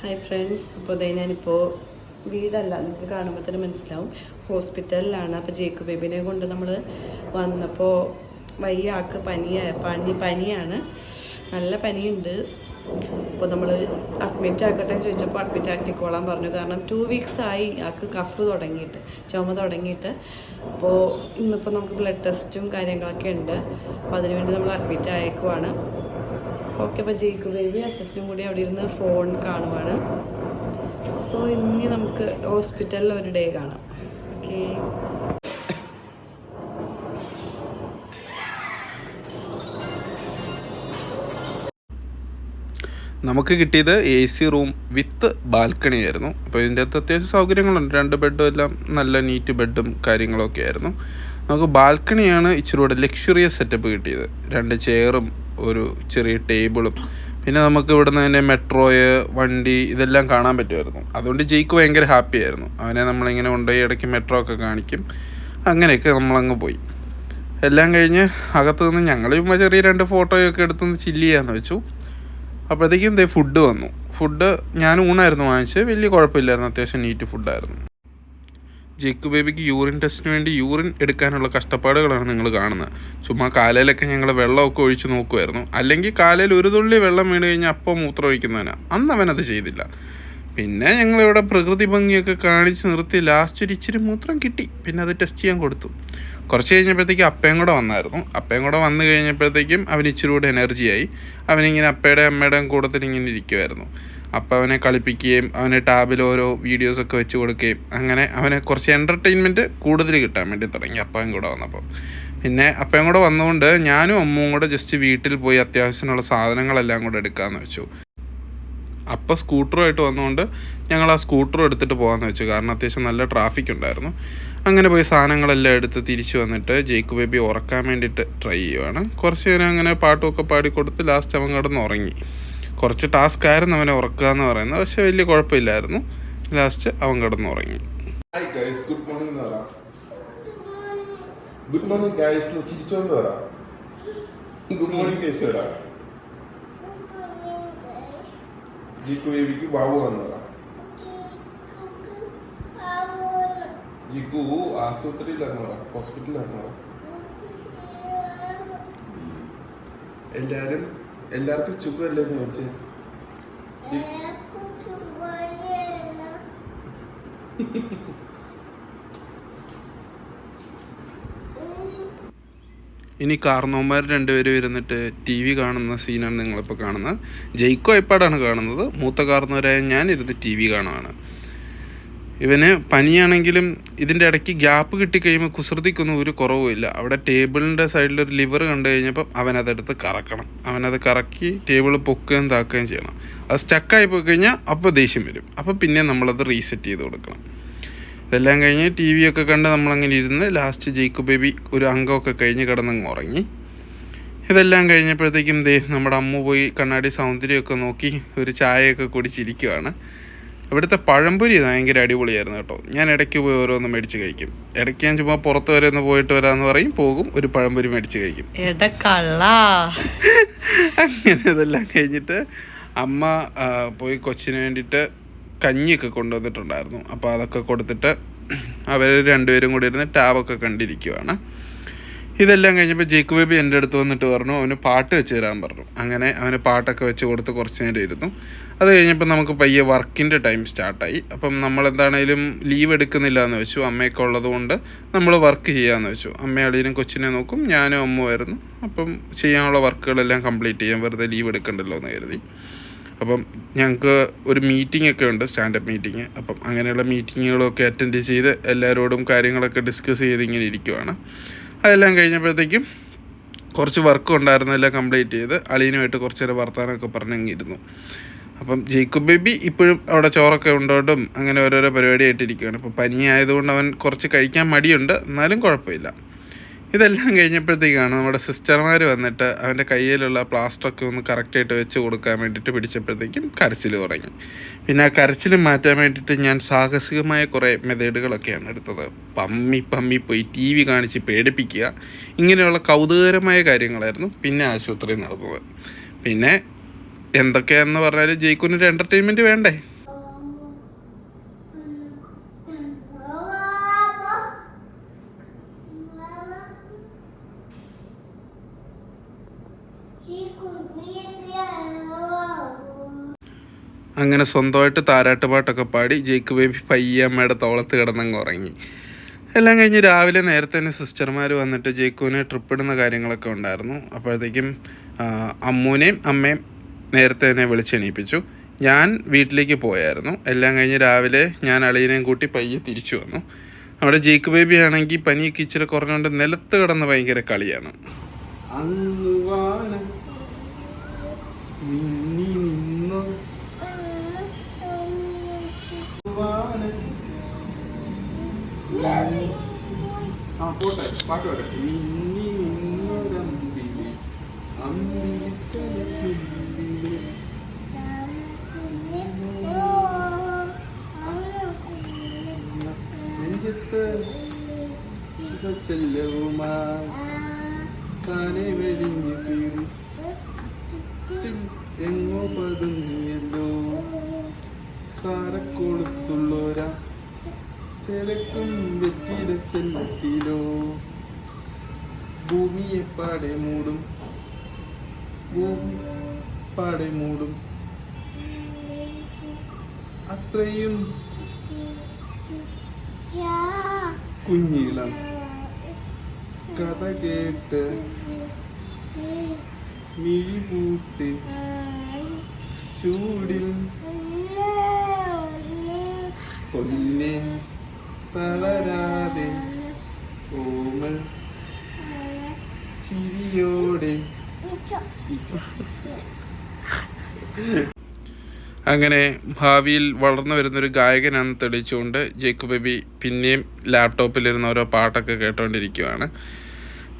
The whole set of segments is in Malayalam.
ഹായ് ഫ്രണ്ട്സ്, അപ്പോൾ ഞാനിപ്പോൾ വീടല്ല, നിങ്ങൾക്ക് കാണുമ്പോൾ തന്നെ മനസ്സിലാവും, ഹോസ്പിറ്റലിലാണ്. അപ്പോൾ ജേക്കു ബേബിനെ കൊണ്ട് നമ്മൾ വന്നപ്പോൾ വയ്യാക്ക് പനിയാണ്, നല്ല പനിയുണ്ട്. അപ്പോൾ നമ്മൾ അഡ്മിറ്റ് ആക്കട്ടെ എന്ന് ചോദിച്ചപ്പോൾ അഡ്മിറ്റ് ആക്കിക്കോളാൻ പറഞ്ഞു. കാരണം 2 വീക്സ് ആയി ആൾക്ക് കഫ് തുടങ്ങിയിട്ട്, ചുമ തുടങ്ങിയിട്ട്. അപ്പോൾ ഇന്നിപ്പോൾ നമുക്ക് ബ്ലഡ് ടെസ്റ്റും കാര്യങ്ങളൊക്കെ ഉണ്ട്. അപ്പോൾ അതിനുവേണ്ടി നമ്മൾ അഡ്മിറ്റ് ആയേക്കുവാണ്. ഓക്കെ, അപ്പോൾ ജേക്കു ബേബി അച്ഛനും കൂടി അവിടെ ഇരുന്ന് ഫോൺ കാണുവാണ്. അപ്പോൾ ഇനി നമുക്ക് ഹോസ്പിറ്റലിൽ ഒരു ഡേ കാണാം. ഓക്കെ, നമുക്ക് കിട്ടിയത് AC റൂം വിത്ത് ബാൽക്കണി ആയിരുന്നു. അപ്പോൾ ഇതിൻ്റെ അകത്ത് അത്യാവശ്യം സൗകര്യങ്ങളുണ്ട്. 2 ബെഡും എല്ലാം നല്ല നീറ്റ് ബെഡും കാര്യങ്ങളൊക്കെ ആയിരുന്നു. നമുക്ക് ബാൽക്കണിയാണ് ഇച്ചിരി കൂടെ ലക്ഷറിയസ് സെറ്റപ്പ് കിട്ടിയത്. 2 ചെയറും ഒരു ചെറിയ ടേബിളും, പിന്നെ നമുക്ക് ഇവിടുന്ന് തന്നെ മെട്രോയ് വണ്ടി ഇതെല്ലാം കാണാൻ പറ്റുമായിരുന്നു. അതുകൊണ്ട് ജയ്ക്ക് ഭയങ്കര ഹാപ്പി ആയിരുന്നു. അവനെ നമ്മളിങ്ങനെ കൊണ്ടുപോയി ഇടയ്ക്ക് മെട്രോ ഒക്കെ കാണിക്കും. അങ്ങനെയൊക്കെ നമ്മളങ്ങ് പോയി. എല്ലാം കഴിഞ്ഞ് അകത്ത് നിന്ന് ഞങ്ങൾ ചെറിയ 2 ഫോട്ടോയൊക്കെ എടുത്തൊന്ന് ചില്ല് ചെയ്യാമെന്ന് വെച്ചു. അപ്പോഴത്തേക്കും ഫുഡ് വന്നു. ഫുഡ് ഞാൻ ഊണായിരുന്നു വാങ്ങിച്ചത്. വലിയ കുഴപ്പമില്ലായിരുന്നു, അത്യാവശ്യം നീറ്റ് ഫുഡായിരുന്നു. ജേക്കു ബേബിക്ക് യൂറിൻ ടെസ്റ്റിന് വേണ്ടി യൂറിൻ എടുക്കാനുള്ള കഷ്ടപ്പാടുകളാണ് നിങ്ങൾ കാണുന്നത്. ചുമ്മാ കാലയിലൊക്കെ ഞങ്ങൾ വെള്ളമൊക്കെ ഒഴിച്ച് നോക്കുമായിരുന്നു. അല്ലെങ്കിൽ കാലയിൽ ഒരു തുള്ളി വെള്ളം വീണ് കഴിഞ്ഞാൽ അപ്പം മൂത്രം ഒഴിക്കുന്നതിനാണ്. അന്ന് അവനത് ചെയ്തില്ല. പിന്നെ ഞങ്ങളിവിടെ പ്രകൃതി ഭംഗിയൊക്കെ കാണിച്ച് നിർത്തി ലാസ്റ്റ് ഒരു ഇച്ചിരി മൂത്രം കിട്ടി. പിന്നെ അത് ടെസ്റ്റ് ചെയ്യാൻ കൊടുത്തു. കുറച്ച് കഴിഞ്ഞപ്പോഴത്തേക്കും അപ്പയും കൂടെ വന്നായിരുന്നു. അപ്പയും കൂടെ വന്നു കഴിഞ്ഞപ്പോഴത്തേക്കും അവന് ഇച്ചിരി കൂടെ എനർജിയായി. അവനിങ്ങനെ അപ്പയുടെയും അമ്മയുടെയും കൂട്ടത്തിൽ ഇങ്ങനെ ഇരിക്കുമായിരുന്നു. അപ്പോൾ അവനെ കളിപ്പിക്കുകയും അവനെ ടാബിൽ ഓരോ വീഡിയോസൊക്കെ വെച്ച് കൊടുക്കുകയും അങ്ങനെ അവനെ കുറച്ച് എൻ്റർടൈൻമെൻറ്റ് കൂടുതൽ കിട്ടാൻ വേണ്ടി തുടങ്ങി അപ്പയും കൂടെ വന്നപ്പോൾ. പിന്നെ അപ്പയും കൂടെ വന്നുകൊണ്ട് ഞാനും അമ്മുവും കൂടെ ജസ്റ്റ് വീട്ടിൽ പോയി അത്യാവശ്യത്തിനുള്ള സാധനങ്ങളെല്ലാം കൂടെ എടുക്കാമെന്ന് വെച്ചു. അപ്പം സ്കൂട്ടറുമായിട്ട് വന്നുകൊണ്ട് ഞങ്ങൾ ആ സ്കൂട്ടറും എടുത്തിട്ട് പോകാമെന്ന് വെച്ചു. കാരണം അത്യാവശ്യം നല്ല ട്രാഫിക് ഉണ്ടായിരുന്നു. അങ്ങനെ പോയി സാധനങ്ങളെല്ലാം എടുത്ത് തിരിച്ചു വന്നിട്ട് ജേക്കു ബേബി ഉറക്കാൻ വേണ്ടിയിട്ട് ട്രൈ ചെയ്യുവാണ്. കുറച്ച് നേരം അങ്ങനെ പാട്ടുമൊക്കെ പാടിക്കൊടുത്ത് ലാസ്റ്റ് അവൻ കിടന്ന് ഉറങ്ങി. കുറച്ച് ടാസ്ക് ആയിരുന്നു അവനെ ഉറക്കുക എന്ന് പറയുന്നത്, പക്ഷെ വലിയ കുഴപ്പമില്ലായിരുന്നു. ലാസ്റ്റ് അവൻ കിടന്ന് ഉറങ്ങി. ഗുഡ് മോർണിംഗ് ഗൈസ്, ചിരിച്ചോണ്ട് പറ. ഗുഡ് മോർണിംഗ് ഗൈസ് പറ. ജിക്കു ബേബിക്ക് ബാബു വന്നു പറ. ജിക്കു ആശുപത്രിയിലാന്ന് പറ, ഹോസ്പിറ്റലിലാന്ന് പറ. എല്ലാവർക്കും സുഖമല്ലേന്ന് ചോദിച്ചേ. ഇനി കാർന്നോന്മാർ 2 പേരും ഇരുന്നിട്ട് TV കാണുന്ന സീനാണ് നിങ്ങളിപ്പോൾ കാണുന്നത്. ജയ്ക്കോ ഐപ്പാടാണ് കാണുന്നത്. മൂത്ത കാർന്നവരായ ഞാനിരുന്ന് TV കാണുകയാണ്. ഇവന് പനിയാണെങ്കിലും ഇതിൻ്റെ ഇടയ്ക്ക് ഗ്യാപ്പ് കിട്ടിക്കഴിയുമ്പോൾ കുസൃതിക്കൊന്നും ഒരു കുറവുമില്ല. അവിടെ ടേബിളിൻ്റെ സൈഡിലൊരു ലിവർ കണ്ടു കഴിഞ്ഞപ്പം അവനതെടുത്ത് കറക്കണം. അവനത് കറക്കി ടേബിൾ പൊക്കുകയും താക്കുകയും ചെയ്യണം. അത് സ്റ്റക്കായി പോയി കഴിഞ്ഞാൽ അപ്പോൾ ദേഷ്യം വരും. അപ്പോൾ പിന്നെ നമ്മളത് റീസെറ്റ് ചെയ്ത് കൊടുക്കണം. ഇതെല്ലാം കഴിഞ്ഞ് TV ഒക്കെ കണ്ട് നമ്മളങ്ങനെ ഇരുന്ന് ലാസ്റ്റ് ജേക്കു ബേബി ഒരു അംഗമൊക്കെ കഴിഞ്ഞ് കിടന്നങ്ങ് ഉറങ്ങി. ഇതെല്ലാം കഴിഞ്ഞപ്പോഴത്തേക്കും നമ്മുടെ അമ്മു പോയി കണ്ണാടി സൗന്ദര്യമൊക്കെ നോക്കി ഒരു ചായയൊക്കെ കുടിച്ചിരിക്കുവാണ്. ഇവിടുത്തെ പഴംപൊരി ഭയങ്കര അടിപൊളിയായിരുന്നു കേട്ടോ. ഞാൻ ഇടയ്ക്ക് പോയി ഓരോന്ന് മേടിച്ച് കഴിക്കും. ഇടയ്ക്ക് ഞാൻ ചുമ്മാ പുറത്ത് വരെ ഒന്ന് പോയിട്ട് വരാമെന്ന് പറയും, പോകും, ഒരു പഴംപൊരി മേടിച്ച് കഴിക്കും. അങ്ങനെ ഇതെല്ലാം കഴിഞ്ഞിട്ട് അമ്മ പോയി കൊച്ചിന് വേണ്ടിയിട്ട് കഞ്ഞിയൊക്കെ കൊണ്ടുവന്നിട്ടുണ്ടായിരുന്നു. അപ്പോൾ അതൊക്കെ കൊടുത്തിട്ട് അവർ 2 പേരും കൂടി ഇരുന്ന് ടാബൊക്കെ കണ്ടിരിക്കുവാണ്. ഇതെല്ലാം കഴിഞ്ഞപ്പോൾ ജേക്കു ബേബി എൻ്റെ അടുത്ത് വന്നിട്ട് പറഞ്ഞു അവന് പാട്ട് വെച്ച് തരാൻ പറഞ്ഞു. അങ്ങനെ അവന് പാട്ടൊക്കെ വെച്ച് കൊടുത്ത് കുറച്ച് നേരം ഇരുന്നു. അത് കഴിഞ്ഞപ്പോൾ നമുക്ക് പയ്യെ വർക്കിൻ്റെ ടൈം സ്റ്റാർട്ടായി. അപ്പം നമ്മളെന്താണേലും ലീവ് എടുക്കുന്നില്ല എന്ന് വെച്ചു. അമ്മയൊക്കെ ഉള്ളത് കൊണ്ട് നമ്മൾ വർക്ക് ചെയ്യാമെന്ന് വെച്ചു. അമ്മ അളിയനും കൊച്ചിനെ നോക്കും, ഞാനും അമ്മുമായിരുന്നു. അപ്പം ചെയ്യാനുള്ള വർക്കുകളെല്ലാം കംപ്ലീറ്റ് ചെയ്യാൻ, വെറുതെ ലീവ് എടുക്കണ്ടല്ലോ എന്ന് കരുതി. അപ്പം ഞങ്ങൾക്ക് ഒരു മീറ്റിംഗ് ഒക്കെ ഉണ്ട്, സ്റ്റാൻഡപ്പ് മീറ്റിംഗ്. അപ്പം അങ്ങനെയുള്ള മീറ്റിങ്ങുകളൊക്കെ അറ്റൻഡ് ചെയ്ത് എല്ലാവരോടും കാര്യങ്ങളൊക്കെ ഡിസ്കസ് ചെയ്ത് ഇങ്ങനെ ഇരിക്കുവാണ്. അതെല്ലാം കഴിഞ്ഞപ്പോഴത്തേക്കും കുറച്ച് വർക്ക് ഉണ്ടായിരുന്നെല്ലാം കംപ്ലീറ്റ് ചെയ്ത് അളിയനുമായിട്ട് കുറച്ച് നേരം വർത്തമാനമൊക്കെ പറഞ്ഞങ്ങിരുന്നു. അപ്പം ജേക്കു ബേബി ഇപ്പോഴും അവിടെ ചോറൊക്കെ ഉണ്ടോണ്ടും അങ്ങനെ ഓരോരോ പരിപാടിയായിട്ടിരിക്കുകയാണ്. ഇപ്പോൾ പനി ആയതുകൊണ്ട് അവൻ കുറച്ച് കഴിക്കാൻ മടിയുണ്ട്, എന്നാലും കുഴപ്പമില്ല. ഇതെല്ലാം കഴിഞ്ഞപ്പോഴത്തേക്കാണ് നമ്മുടെ സിസ്റ്റർമാർ വന്നിട്ട് അവൻ്റെ കയ്യിലുള്ള പ്ലാസ്റ്ററൊക്കെ ഒന്ന് കറക്റ്റായിട്ട് വെച്ച് കൊടുക്കാൻ വേണ്ടിയിട്ട് പിടിച്ചപ്പോഴത്തേക്കും കരച്ചിൽ തുടങ്ങി. പിന്നെ ആ കരച്ചിൽ മാറ്റാൻ വേണ്ടിയിട്ട് ഞാൻ സാഹസികമായ കുറേ മെത്തേഡുകളൊക്കെയാണ് എടുത്തത്. പമ്മി പോയി TV കാണിച്ച് പേടിപ്പിക്കുക, ഇങ്ങനെയുള്ള കൗതുകകരമായ കാര്യങ്ങളായിരുന്നു പിന്നെ ആശുപത്രിയിൽ നടന്നത്. പിന്നെ എന്തൊക്കെയാണെന്ന് പറഞ്ഞാൽ ജയ്ക്കുവിനൊരു എൻ്റർടൈൻമെൻറ്റ് വേണ്ടേ. അങ്ങനെ സ്വന്തമായിട്ട് താരാട്ട് പാട്ടൊക്കെ പാടി ജേക്ക് ബേബി പയ്യെ അമ്മയുടെ തോളത്ത് കിടന്നങ്ങ് ഉറങ്ങി. എല്ലാം കഴിഞ്ഞ് രാവിലെ നേരത്തെ തന്നെ സിസ്റ്റർമാർ വന്നിട്ട് ജേക്കുവിനെ ട്രിപ്പ് ഇടുന്ന കാര്യങ്ങളൊക്കെ ഉണ്ടായിരുന്നു. അപ്പോഴത്തേക്കും അമ്മൂനെയും അമ്മയും നേരത്തെ തന്നെ വിളിച്ചെണീപ്പിച്ചു. ഞാൻ വീട്ടിലേക്ക് പോയായിരുന്നു. എല്ലാം കഴിഞ്ഞ് രാവിലെ ഞാൻ അളിയനെയും കൂട്ടി പയ്യെ തിരിച്ചു വന്നു. അവിടെ ജേക്ക് ബേബി ആണെങ്കിൽ പനിയൊക്കെ ഇച്ചിരി കുറഞ്ഞുകൊണ്ട് നിലത്ത് കിടന്ന് ഭയങ്കര കളിയാണ്. എങ്ങോ പതുങ്ങിയല്ലോ കാരക്കോളത്തുള്ളോരാ ചെലക്കും വെറ്റില ചെല്ലത്തിലോ ഭൂമിയെ പാടെ മൂടും ഭൂമി പാടെ മൂടും അത്രയും കുഞ്ഞിളം കഥ കേട്ട് മിഴിപൂട്ടി ചൂടിൽ പൊന്നെ തളരാതെ ഓമൽ ചിരിയോടെ. അങ്ങനെ ഭാവിയിൽ വളർന്നു വരുന്നൊരു ഗായകനാണെന്ന് തെളിയിച്ചുകൊണ്ട് ജേക്ക് ബേബി പിന്നെയും ലാപ്ടോപ്പിലിരുന്ന് ഓരോ പാട്ടൊക്കെ കേട്ടോണ്ടിരിക്കുവാണ്.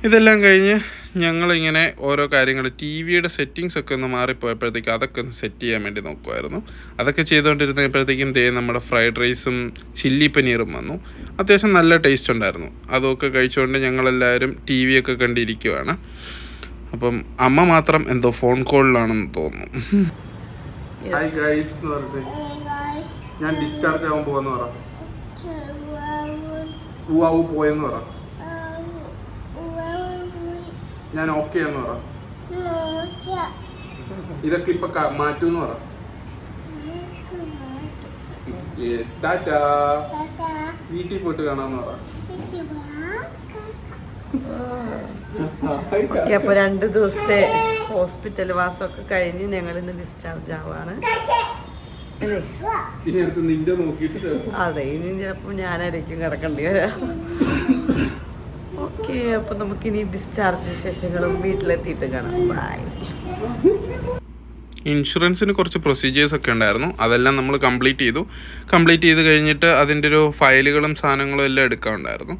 ഇതെല്ലാം കഴിഞ്ഞ് ഞങ്ങളിങ്ങനെ ഓരോ കാര്യങ്ങൾ ടി വിയുടെ സെറ്റിങ്സ് ഒക്കെ ഒന്ന് മാറിപ്പോയപ്പോഴത്തേക്കും അതൊക്കെ ഒന്ന് സെറ്റ് ചെയ്യാൻ വേണ്ടി നോക്കുമായിരുന്നു. അതൊക്കെ ചെയ്തുകൊണ്ടിരുന്നപ്പോഴത്തേക്കും നമ്മുടെ ഫ്രൈഡ് റൈസും ചില്ലി പനീറും വന്നു. അത്യാവശ്യം നല്ല ടേസ്റ്റ് ഉണ്ടായിരുന്നു. അതൊക്കെ കഴിച്ചുകൊണ്ട് ഞങ്ങളെല്ലാവരും ടി വി ഒക്കെ കണ്ടിരിക്കുവാണ്. അപ്പം അമ്മ മാത്രം എന്തോ ഫോൺ കോളിലാണെന്ന് തോന്നുന്നു. ഹായ് ഗൈസ് എന്ന് പറഞ്ഞിട്ട് ഞാൻ ഡിസ്ചാർജ് ആവാൻ പോവാന്ന് പറ. ഊവാവു പോയെന്ന് പറ. ഞാൻ ഓക്കെ എന്ന് പറ. ഇതൊക്കെ ഇപ്പൊ മാറ്റൂന്ന് പറ. വീട്ടിൽ പോയിട്ട് കാണാന്ന് പറ. ഓക്കെ, അപ്പോൾ 2 ദിവസത്തെ ഹോസ്പിറ്റൽ വാസമൊക്കെ കഴിഞ്ഞ് ഞങ്ങൾ ഇന്ന് ഡിസ്ചാർജ് ആവാണ് അല്ലേ? അതെ, ഇനി ചിലപ്പോൾ ഞാനായിരിക്കും കിടക്കേണ്ടി വരാം. ഓക്കെ, അപ്പോൾ നമുക്കിനി ഡിസ്ചാർജ് വിശേഷങ്ങളും വീട്ടിലെത്തിയിട്ട് കാണാം. ബൈ. ഇൻഷുറൻസിന് കുറച്ച് പ്രൊസീജിയേഴ്സ് ഒക്കെ ഉണ്ടായിരുന്നു. അതെല്ലാം നമ്മൾ കംപ്ലീറ്റ് ചെയ്ത് കഴിഞ്ഞിട്ട് അതിൻ്റെ ഒരു ഫയലുകളും സാധനങ്ങളും എല്ലാം എടുക്കാനുണ്ടായിരുന്നു.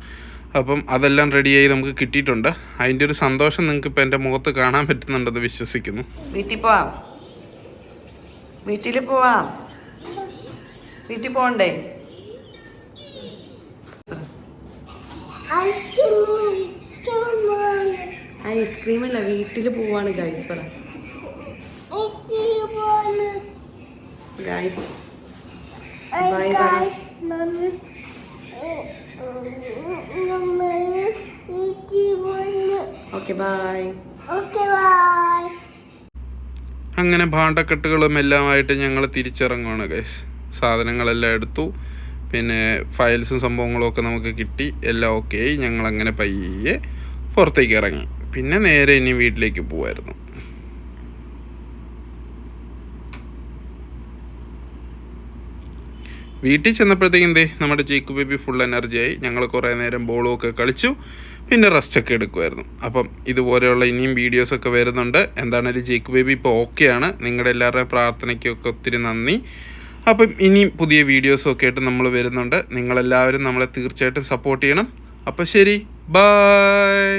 അപ്പം അതെല്ലാം റെഡിയായി നമുക്ക് കിട്ടിയിട്ടുണ്ട്. അതിൻ്റെ ഒരു സന്തോഷം നിങ്ങൾക്ക് ഇപ്പോൾ എൻ്റെ മുഖത്ത് കാണാൻ പറ്റുന്നുണ്ടെന്ന് വിശ്വസിക്കുന്നു. വീട്ടിൽ പോവാം. വീട്ടിൽ പോകണ്ടേ? ഐസ്ക്രീം അല്ല, വീട്ടിൽ പോവാണ് ഗൈസ്. പറ guys. Bye bye. Okay bye. അങ്ങനെ ഭാണ്ഡക്കെട്ടുകളും എല്ലാമായിട്ട് ഞങ്ങൾ തിരിച്ചിറങ്ങുവാണ് ഗൈസ്. സാധനങ്ങളെല്ലാം എടുത്തു, പിന്നെ ഫയൽസും സംഭവങ്ങളും ഒക്കെ നമുക്ക് കിട്ടി. എല്ലാം ഓക്കെ ആയി. ഞങ്ങളങ്ങനെ പയ്യെ പുറത്തേക്ക് ഇറങ്ങി. പിന്നെ നേരെ ഇനി വീട്ടിലേക്ക് പോവായിരുന്നു. വീട്ടിൽ ചെന്നപ്പോഴത്തേക്കും നമ്മുടെ ജേക്ക് ബേബി ഫുൾ എനർജിയായി. ഞങ്ങൾ കുറേ നേരം ബോളും ഒക്കെ കളിച്ചു, പിന്നെ റെസ്റ്റൊക്കെ എടുക്കുമായിരുന്നു. അപ്പം ഇതുപോലെയുള്ള ഇനിയും വീഡിയോസൊക്കെ വരുന്നുണ്ട്. എന്താണേലും ജേക്ക് ബേബി ഇപ്പോൾ ഓക്കെയാണ്. നിങ്ങളുടെ എല്ലാവരുടെയും പ്രാർത്ഥനയ്ക്കൊക്കെ ഒത്തിരി നന്ദി. അപ്പം ഇനിയും പുതിയ വീഡിയോസൊക്കെ ആയിട്ട് നമ്മൾ വരുന്നുണ്ട്. നിങ്ങളെല്ലാവരും നമ്മളെ തീർച്ചയായിട്ടും സപ്പോർട്ട് ചെയ്യണം. അപ്പോൾ ശരി, ബൈ.